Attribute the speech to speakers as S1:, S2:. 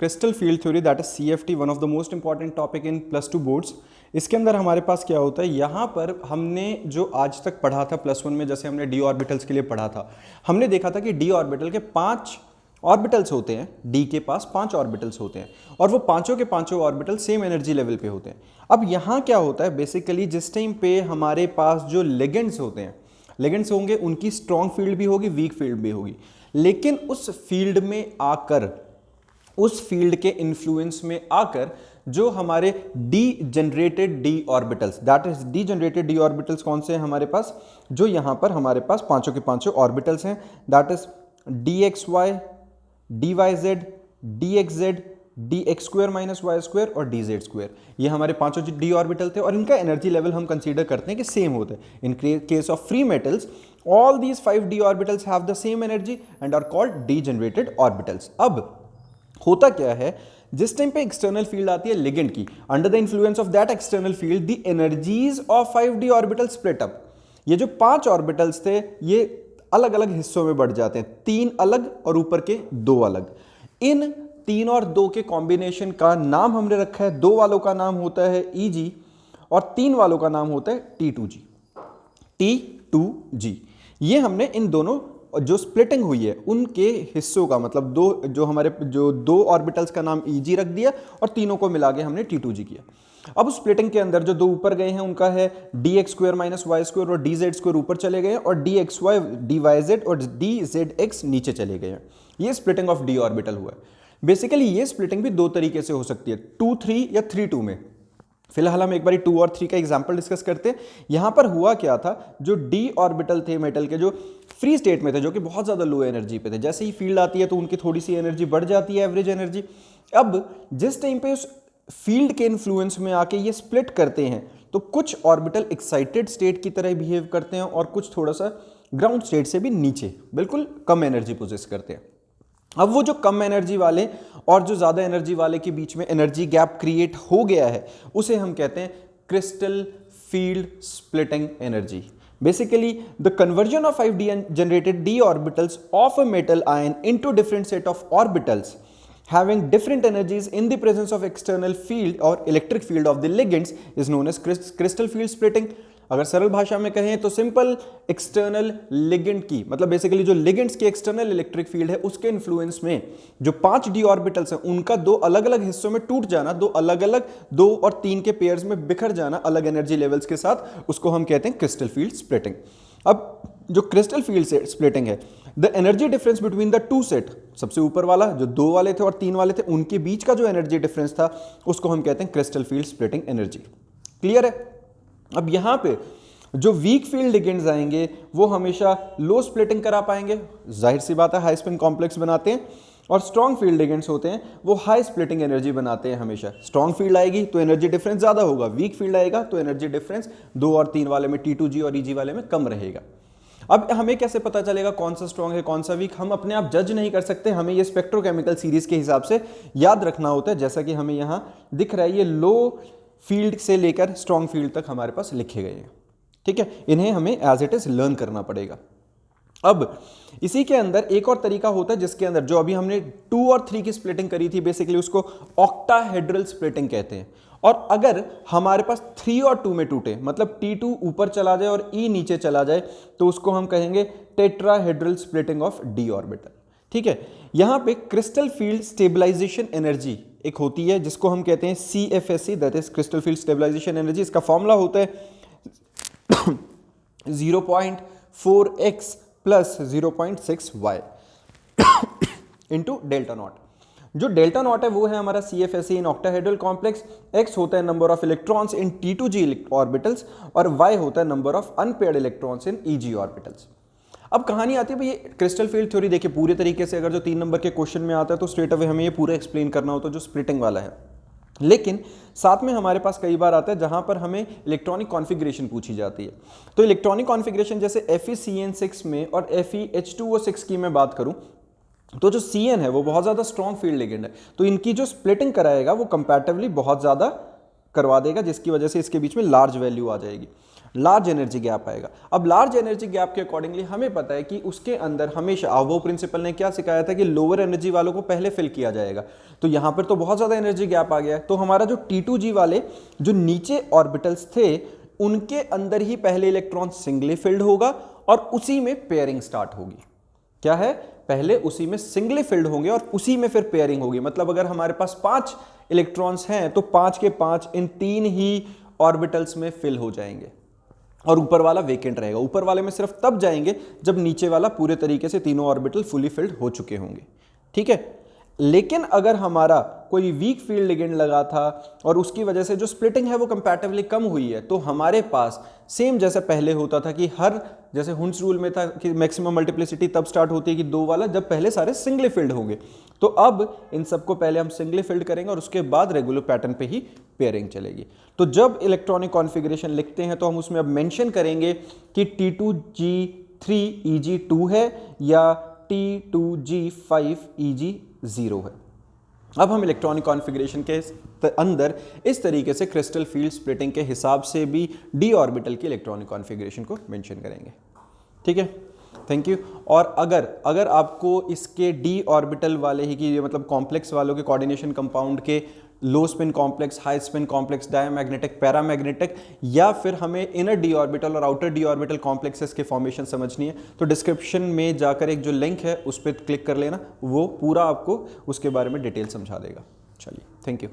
S1: Crystal field theory that is CFT, one of the most important topic in +2 boards. इसके अंदर हमारे पास क्या होता है, यहाँ पर हमने जो आज तक पढ़ा था +1 में, जैसे हमने डी ऑर्बिटल्स के लिए पढ़ा था, हमने देखा था कि डी ऑर्बिटल के 5 ऑर्बिटल्स होते हैं। डी के पास 5 ऑर्बिटल्स होते हैं और वो पांचों के पांचों ऑर्बिटल सेम एनर्जी लेवल पे होते हैं। अब यहाँ क्या होता है, बेसिकली जिस टाइम पे हमारे पास जो लिगेंड्स होते हैं, लिगेंड्स होंगे, उनकी स्ट्रॉन्ग फील्ड भी होगी, वीक फील्ड भी होगी, लेकिन उस फील्ड में आकर, उस फील्ड के इन्फ्लुएंस में आकर जो हमारे D generated D orbitals, that is D generated D orbitals कौन से हैं हमारे पास, जो यहां पर हमारे पास पांचों के पांचों ऑर्बिटल्स हैं, that is dxy, dyz, dxz, dx square minus Y square और dz स्क्वायर। ये हमारे पांचों डी ऑर्बिटल थे और इनका एनर्जी लेवल हम कंसीडर करते हैं कि सेम होते हैं। In case of free metals, all these 5 d orbitals have the same energy and are called degenerated orbitals. अब होता क्या है, जिस टाइम पे एक्सटर्नल फील्ड आती है लिगेंड की, under the influence of that external field the energies of 5d orbital split up. ये जो 5 ऑर्बिटल्स थे ये अलग अलग हिस्सों में बढ़ जाते हैं, 3 अलग और ऊपर के 2 अलग। इन 3 और 2 के कॉम्बिनेशन का नाम हमने रखा है, 2 वालों का नाम होता है Eg और 3 वालों का नाम होता है T2G। T2G ये हमने इन दोनों जो स्प्लिटिंग हुई है उनके हिस्सों का, मतलब दो ऑर्बिटल्स का नाम Eg रख दिया और तीनों को मिला के हमने T2G किया। अब उस स्प्लिटिंग के अंदर जो 2 ऊपर गए हैं उनका है dx square minus Y square और dz स्क्वायर ऊपर चले गए हैं और dxy, dyz और dzx नीचे चले गए हैं। ये स्प्लिटिंग ऑफ डी ऑर्बिटल हुआ है। बेसिकली ये स्प्लिटिंग भी 2 तरीके से हो सकती है, 2-3 या 3-2 में। फिलहाल हम एक बार 2 और 3 का एग्जाम्पल डिस्कस करते हैं। यहां पर हुआ क्या था, जो डी ऑर्बिटल थे मेटल के, जो फ्री स्टेट में थे, जो कि बहुत ज्यादा लो एनर्जी पे थे, जैसे ही फील्ड आती है तो उनकी थोड़ी सी एनर्जी बढ़ जाती है, एवरेज एनर्जी। अब जिस टाइम पे उस फील्ड के इन्फ्लुएंस में आके ये स्प्लिट करते हैं तो कुछ ऑर्बिटल एक्साइटेड स्टेट की तरह बिहेव करते हैं और कुछ थोड़ा सा ग्राउंड स्टेट से भी नीचे बिल्कुल कम एनर्जी पोजेस करते हैं। अब वो जो कम एनर्जी वाले और जो ज्यादा एनर्जी वाले के बीच में एनर्जी गैप क्रिएट हो गया है, उसे हम कहते हैं crystal field splitting energy. Basically, the conversion of 5d generated d orbitals of a metal ion into different set of orbitals having different energies in the presence of external field or electric field of the ligands is known as crystal field splitting. अगर सरल भाषा में कहें तो simple external ligand की, मतलब basically जो ligands की एक्सटर्नल इलेक्ट्रिक फील्ड है उसके इन्फ्लुएंस में जो 5 डी ऑर्बिटल्स हैं उनका 2 अलग अलग हिस्सों में टूट जाना, 2 अलग अलग 2 और 3 के पेयर्स में बिखर जाना अलग एनर्जी लेवल्स के साथ, उसको हम कहते हैं क्रिस्टल फील्ड स्प्लिटिंग। अब जो क्रिस्टल फील्ड स्प्लिटिंग है, the energy difference between the 2 set, सबसे ऊपर वाला जो 2 वाले थे और 3 वाले थे, उनके बीच का जो एनर्जी डिफरेंस था उसको हम कहते हैं crystal field splitting energy. Clear है? अब यहां पे जो वीक फील्ड लिगेंड्स आएंगे वो हमेशा लो स्प्लिटिंग करा पाएंगे, जाहिर सी बात है, हाई स्पिन कॉम्प्लेक्स बनाते हैं। और स्ट्रॉन्ग फील्ड लिगेंड्स होते हैं वो हाई स्प्लिटिंग एनर्जी बनाते हैं हमेशा। स्ट्रॉन्ग फील्ड आएगी तो एनर्जी डिफरेंस ज्यादा होगा, वीक फील्ड आएगा तो एनर्जी डिफरेंस 2 और 3 वाले में, T2G और Eg वाले में कम रहेगा। अब हमें कैसे पता चलेगा कौन सा स्ट्रॉन्ग है कौन सा वीक? हम अपने आप जज नहीं कर सकते, हमें ये स्पेक्ट्रोकेमिकल सीरीज के हिसाब से याद रखना होता है। जैसा कि हमें यहां दिख रहा है, ये लो फील्ड से लेकर स्ट्रॉन्ग फील्ड तक हमारे पास लिखे गए हैं, ठीक है। इन्हें हमें एज इट इज लर्न करना पड़ेगा। अब इसी के अंदर एक और तरीका होता है जिसके अंदर जो अभी हमने 2 और 3 की स्प्लिटिंग करी थी, बेसिकली उसको ऑक्टाहेड्रल स्प्लिटिंग कहते हैं। और अगर हमारे पास 3 और 2 में टूटे, मतलब T2 ऊपर चला जाए और E नीचे चला जाए, तो उसको हम कहेंगे tetrahedral splitting of D orbital, ठीक है। यहां पे क्रिस्टल फील्ड स्टेबलाइजेशन एनर्जी एक होती है जिसको हम कहते हैं CFSE, that is crystal field stabilization energy. इसका फॉर्मूला होता है 0.4x plus 0.6y into delta naught. जो डेल्टा नॉट है वो है हमारा CFSE in octahedral complex, x होता है number of electrons in T2G orbitals और y होता है number of unpaired electrons in Eg orbitals. अब कहानी आती है भाई, ये क्रिस्टल फील्ड थ्योरी देखिए पूरे तरीके से, अगर जो 3 नंबर के क्वेश्चन में आता है तो स्ट्रेट अवे हमें ये पूरा एक्सप्लेन करना होता है जो स्प्लिटिंग वाला है। लेकिन साथ में हमारे पास कई बार आता है जहां पर हमें इलेक्ट्रॉनिक कॉन्फ़िगरेशन पूछी जाती है। तो इलेक्ट्रॉनिक कॉन्फ़िगरेशन जैसे FeCN6 में और FeH2O6 की मैं बात करूं तो जो Cn है वो बहुत ज्यादा स्ट्रॉन्ग फील्ड लिगेंड है, तो इनकी जो स्प्लिटिंग कराएगा वो कंपैरेटिवली बहुत ज्यादा करवा देगा, जिसकी वजह से इसके बीच में लार्ज वैल्यू आ जाएगी। लार्ज एनर्जी गैप आएगा। अब लार्ज एनर्जी गैप के अकॉर्डिंगली हमें पता है कि उसके अंदर हमेशा वो प्रिंसिपल ने क्या सिखाया था कि लोअर एनर्जी वालों को पहले फिल किया जाएगा। तो यहां पर तो बहुत ज्यादा एनर्जी गैप आ गया है, तो हमारा जो T2G वाले जो नीचे ऑर्बिटल्स थे उनके अंदर ही पहले इलेक्ट्रॉन सिंगली फिल्ड होगा और उसी में पेयरिंग स्टार्ट होगी। क्या है, पहले उसी में सिंगली फिल्ड होंगे और उसी में फिर पेयरिंग होगी। मतलब अगर हमारे पास 5 इलेक्ट्रॉन्स हैं तो 5 के 5 इन 3 ही ऑर्बिटल्स में फिल हो जाएंगे और ऊपर वाला वेकेंट रहेगा। ऊपर वाले में सिर्फ तब जाएंगे जब नीचे वाला पूरे तरीके से तीनों ऑर्बिटल फुली फिल्ड हो चुके होंगे। ठीक है, लेकिन अगर हमारा कोई वीक फील्ड लिगेंड लगा था और उसकी वजह से जो स्प्लिटिंग है वो कंपैरेटिवली कम हुई है, तो हमारे पास सेम जैसे पहले होता था कि हर जैसे हुंस रूल में था कि मैक्सिमम मल्टीप्लिसिटी तब स्टार्ट होती है कि 2 वाला जब पहले सारे सिंगली फिल्ड होंगे। तो अब इन सबको पहले हम सिंगली फिल्ड करेंगे और उसके बाद रेगुलर पैटर्न पे ही पेयरिंग चलेगी। तो जब इलेक्ट्रॉनिक कॉन्फ़िगरेशन लिखते हैं तो हम उसमें अब मेंशन करेंगे कि T2G3 Eg2 है या T2G5 Eg0 है। अब हम इलेक्ट्रॉनिक कॉन्फ़िगरेशन के अंदर इस तरीके से क्रिस्टल फील्ड स्प्लिटिंग के हिसाब से भी डी ऑर्बिटल की इलेक्ट्रॉनिक कॉन्फ़िगरेशन को मेंशन करेंगे। ठीक है, थैंक यू। और अगर आपको इसके डी ऑर्बिटल वाले ही की मतलब कॉम्प्लेक्स वालों के कोऑर्डिनेशन कंपाउंड के लो spin complex, high spin complex, diamagnetic, paramagnetic या फिर हमें इनर डी ऑर्बिटल और आउटर डी ऑर्बिटल कॉम्प्लेक्सेस के फॉर्मेशन समझनी है तो डिस्क्रिप्शन में जाकर एक जो लिंक है उस पर क्लिक कर लेना, वो पूरा आपको उसके बारे में डिटेल समझा देगा। चलिए, थैंक यू।